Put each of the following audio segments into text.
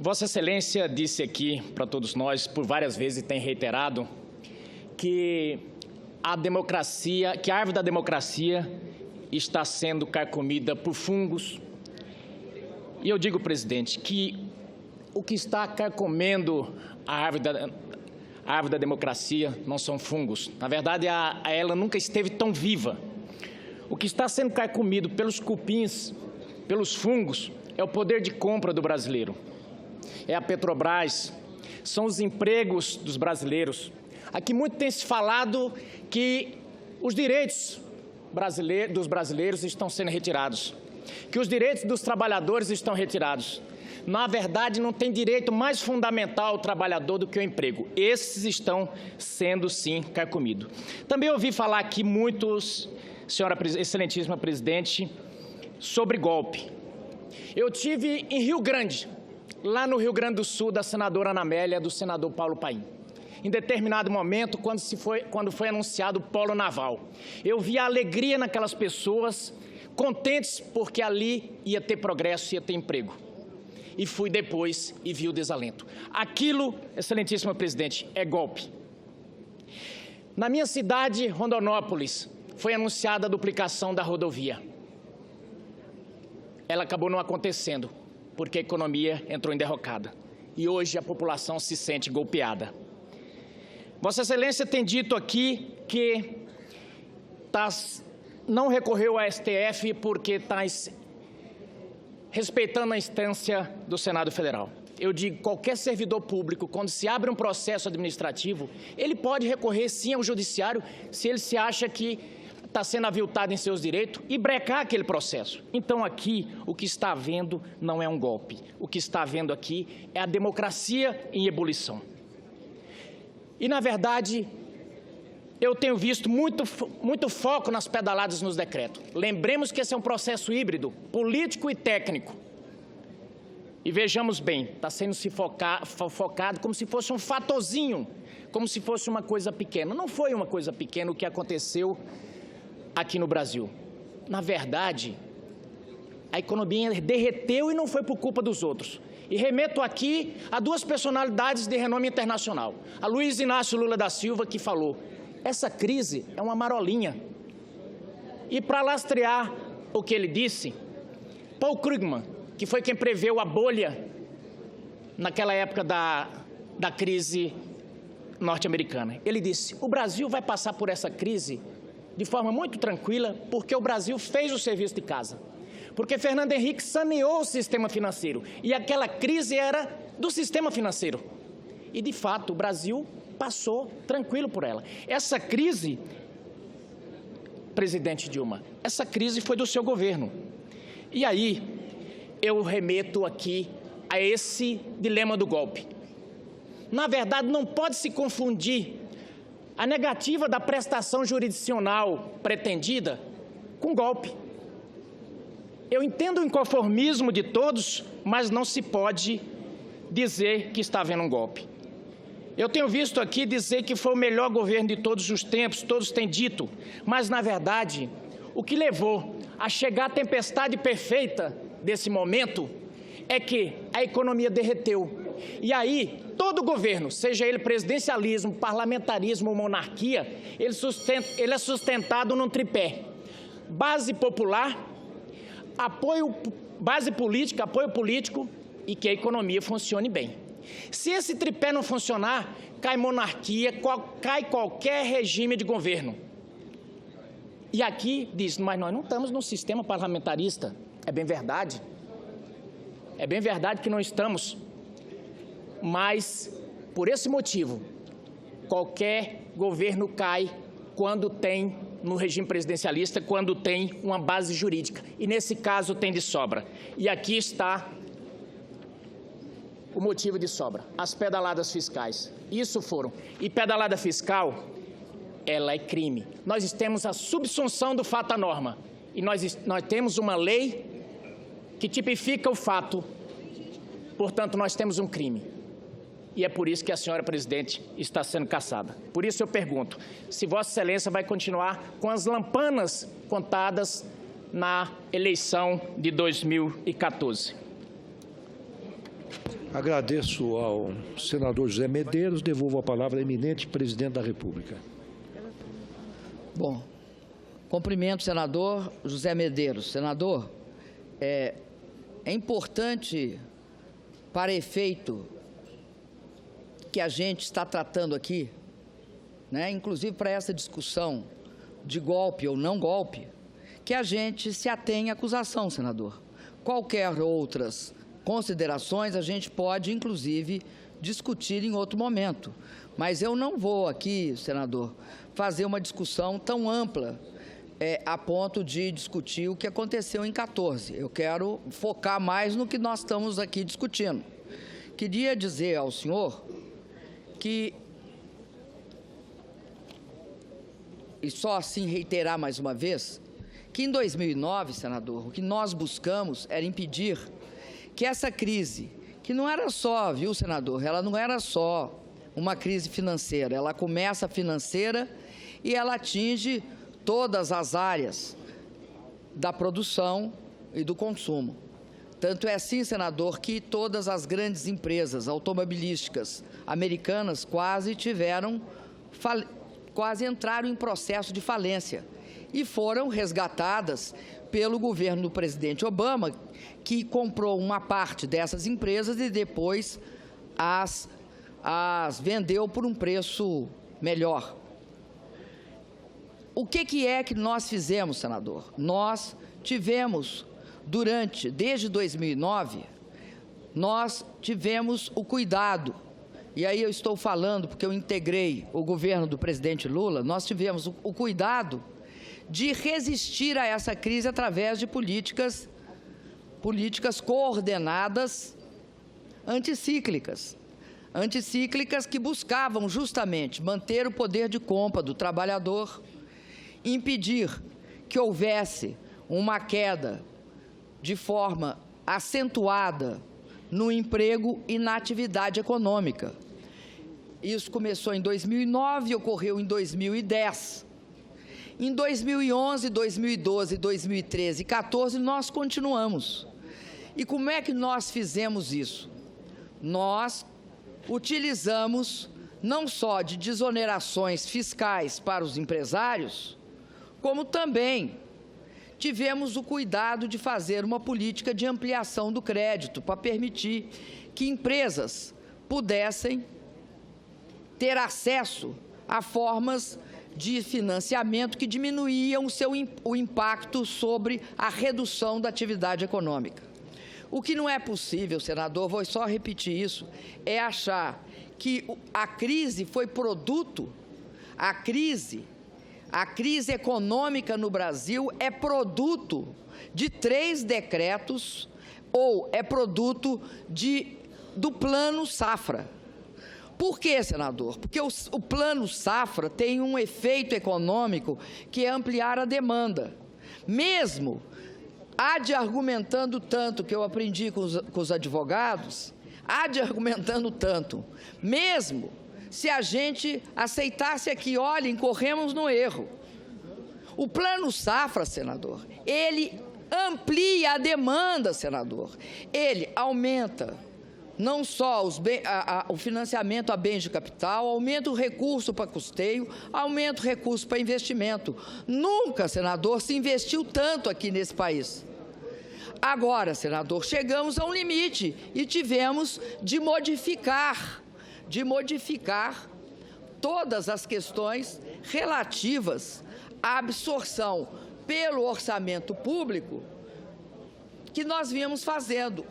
Vossa Excelência disse aqui para todos nós, por várias vezes e tem reiterado, que a árvore da democracia está sendo carcomida por fungos. E eu digo, presidente, que o que está carcomendo a árvore da democracia não são fungos. Na verdade, ela nunca esteve tão viva. O que está sendo carcomido pelos cupins, pelos fungos, é o poder de compra do brasileiro. É a Petrobras, são os empregos dos brasileiros. Aqui muito tem se falado que os direitos dos brasileiros estão sendo retirados, que os direitos dos trabalhadores estão retirados. Na verdade, não tem direito mais fundamental ao trabalhador do que o emprego. Esses estão sendo, sim, carcomidos. Também ouvi falar aqui muitos, senhora excelentíssima presidente, sobre golpe. Eu tive em Rio Grande, lá no Rio Grande do Sul, da senadora Ana Amélia, do senador Paulo Paim. Em determinado momento, quando foi anunciado o polo naval, eu vi a alegria naquelas pessoas, contentes porque ali ia ter progresso, ia ter emprego. E fui depois e vi o desalento. Aquilo, excelentíssima presidente, é golpe. Na minha cidade, Rondonópolis, foi anunciada a duplicação da rodovia. Ela acabou não acontecendo, porque a economia entrou em derrocada. E hoje a população se sente golpeada. Vossa Excelência tem dito aqui que não recorreu ao STF porque está respeitando a instância do Senado Federal. Eu digo, qualquer servidor público, quando se abre um processo administrativo, ele pode recorrer sim ao judiciário se ele se acha que está sendo aviltado em seus direitos e brecar aquele processo. Então aqui o que está havendo não é um golpe. O que está havendo aqui é a democracia em ebulição. E, na verdade, eu tenho visto muito foco nas pedaladas nos decretos. Lembremos que esse é um processo híbrido, político e técnico. E vejamos bem, está sendo focado como se fosse um fatorzinho, como se fosse uma coisa pequena. Não foi uma coisa pequena o que aconteceu aqui no Brasil. Na verdade, a economia derreteu e não foi por culpa dos outros. E remeto aqui a duas personalidades de renome internacional. A Luiz Inácio Lula da Silva, que falou, essa crise é uma marolinha. E para lastrear o que ele disse, Paul Krugman, que foi quem preveu a bolha naquela época da crise norte-americana. Ele disse, o Brasil vai passar por essa crise de forma muito tranquila, porque o Brasil fez o serviço de casa. Porque Fernando Henrique saneou o sistema financeiro. E aquela crise era do sistema financeiro. E, de fato, o Brasil passou tranquilo por ela. Essa crise, presidente Dilma, essa crise foi do seu governo. E aí, eu remeto aqui a esse dilema do golpe. Na verdade, não pode se confundir a negativa da prestação jurisdicional pretendida com golpe. Eu entendo o inconformismo de todos, mas não se pode dizer que está havendo um golpe. Eu tenho visto aqui dizer que foi o melhor governo de todos os tempos, todos têm dito, mas, na verdade, o que levou a chegar à tempestade perfeita desse momento é que a economia derreteu. E aí, todo governo, seja ele presidencialismo, parlamentarismo ou monarquia, ele é sustentado num tripé: base popular, base política, apoio político e que a economia funcione bem. Se esse tripé não funcionar, cai monarquia, cai qualquer regime de governo. E aqui diz, mas nós não estamos num sistema parlamentarista. É bem verdade. É bem verdade que não estamos. Mas, por esse motivo, qualquer governo cai quando tem, no regime presidencialista, quando tem uma base jurídica. E, nesse caso, tem de sobra. E aqui está o motivo de sobra: as pedaladas fiscais. Isso foram. E pedalada fiscal, ela é crime. Nós temos a subsunção do fato à norma. E nós temos uma lei que tipifica o fato. Portanto, nós temos um crime. E é por isso que a senhora presidente está sendo cassada. Por isso eu pergunto, se Vossa Excelência vai continuar com as lampanas contadas na eleição de 2014. Agradeço ao senador José Medeiros, devolvo a palavra ao eminente presidente da República. Bom, cumprimento o senador José Medeiros. Senador, é importante, para efeito que a gente está tratando aqui, né, inclusive para essa discussão de golpe ou não golpe, que a gente se atenha à acusação, senador. Qualquer outras considerações a gente pode, inclusive, discutir em outro momento. Mas eu não vou aqui, senador, fazer uma discussão tão ampla a ponto de discutir o que aconteceu em 14. Eu quero focar mais no que nós estamos aqui discutindo. Queria dizer ao senhor que, e só assim reiterar mais uma vez, que em 2009, senador, o que nós buscamos era impedir que essa crise, que não era só, viu, senador, ela não era só uma crise financeira, ela começa financeira e ela atinge todas as áreas da produção e do consumo. Tanto é assim, senador, que todas as grandes empresas automobilísticas americanas quase entraram em processo de falência e foram resgatadas pelo governo do presidente Obama, que comprou uma parte dessas empresas e depois as vendeu por um preço melhor. O que é que nós fizemos, senador? Nós tivemos, desde 2009, nós tivemos o cuidado, e aí eu estou falando porque eu integrei o governo do presidente Lula, nós tivemos o cuidado de resistir a essa crise através de políticas coordenadas anticíclicas que buscavam justamente manter o poder de compra do trabalhador, impedir que houvesse uma queda de forma acentuada no emprego e na atividade econômica. Isso começou em 2009 e ocorreu em 2010. Em 2011, 2012, 2013 e 2014, nós continuamos. E como é que nós fizemos isso? Nós utilizamos não só de desonerações fiscais para os empresários, como também tivemos o cuidado de fazer uma política de ampliação do crédito para permitir que empresas pudessem ter acesso a formas de financiamento que diminuíam o impacto sobre a redução da atividade econômica. O que não é possível, senador, vou só repetir isso, é achar que a crise foi produto, a crise econômica no Brasil é produto de 3 decretos ou é produto do Plano Safra. Por quê, senador? Porque o Plano Safra tem um efeito econômico que é ampliar a demanda. Mesmo argumentando tanto, que eu aprendi com os advogados, argumentando tanto, mesmo se a gente aceitasse aqui, olha, incorremos no erro. O Plano Safra, senador, ele amplia a demanda, senador. Ele aumenta não só o financiamento a bens de capital, aumenta o recurso para custeio, aumenta o recurso para investimento. Nunca, senador, se investiu tanto aqui nesse país. Agora, senador, chegamos a um limite e tivemos de modificar todas as questões relativas à absorção pelo orçamento público que nós viemos fazendo.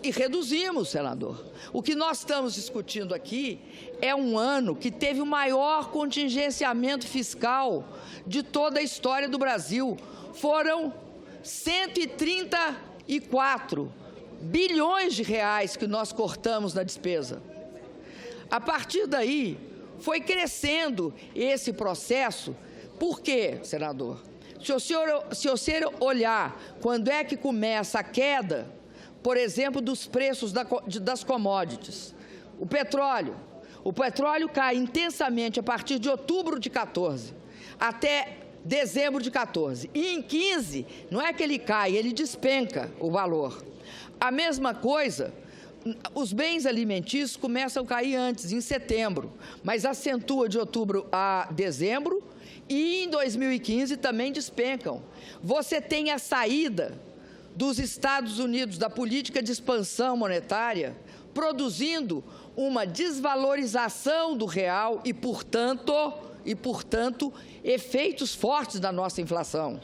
E reduzimos, senador. O que nós estamos discutindo aqui é um ano que teve o maior contingenciamento fiscal de toda a história do Brasil. Foram 134 bilhões de reais que nós cortamos na despesa. A partir daí, foi crescendo esse processo. Por quê, senador? Se o senhor olhar quando é que começa a queda, por exemplo, dos preços das commodities. O petróleo cai intensamente a partir de outubro de 14 até dezembro de 14. E em 15, não é que ele cai, ele despenca o valor. A mesma coisa os bens alimentícios começam a cair antes, em setembro, mas acentua de outubro a dezembro e em 2015 também despencam. Você tem a saída dos Estados Unidos da política de expansão monetária, produzindo uma desvalorização do real e, portanto, efeitos fortes da nossa inflação.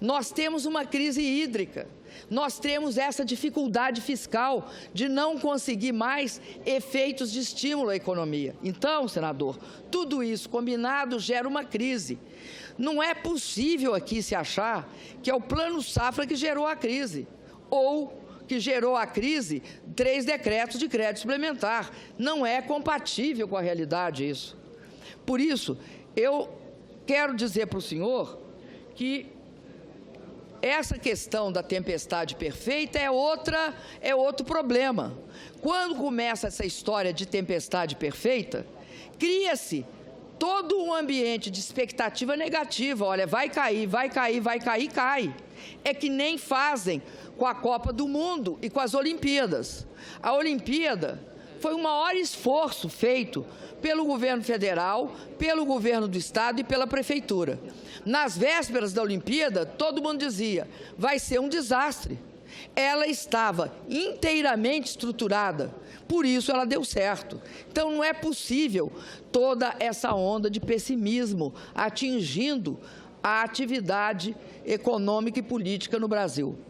Nós temos uma crise hídrica, nós temos essa dificuldade fiscal de não conseguir mais efeitos de estímulo à economia. Então, senador, tudo isso combinado gera uma crise. Não é possível aqui se achar que é o Plano Safra que gerou a crise, ou que gerou a crise 3 decretos de crédito suplementar. Não é compatível com a realidade isso. Por isso, eu quero dizer para o senhor que essa questão da tempestade perfeita é outro problema. Quando começa essa história de tempestade perfeita, cria-se todo um ambiente de expectativa negativa. Olha, vai cair, vai cair, vai cair, cai. É que nem fazem com a Copa do Mundo e com as Olimpíadas. A Olimpíada foi o maior esforço feito pelo governo federal, pelo governo do estado e pela prefeitura. Nas vésperas da Olimpíada, todo mundo dizia, vai ser um desastre. Ela estava inteiramente estruturada, por isso ela deu certo. Então não é possível toda essa onda de pessimismo atingindo a atividade econômica e política no Brasil.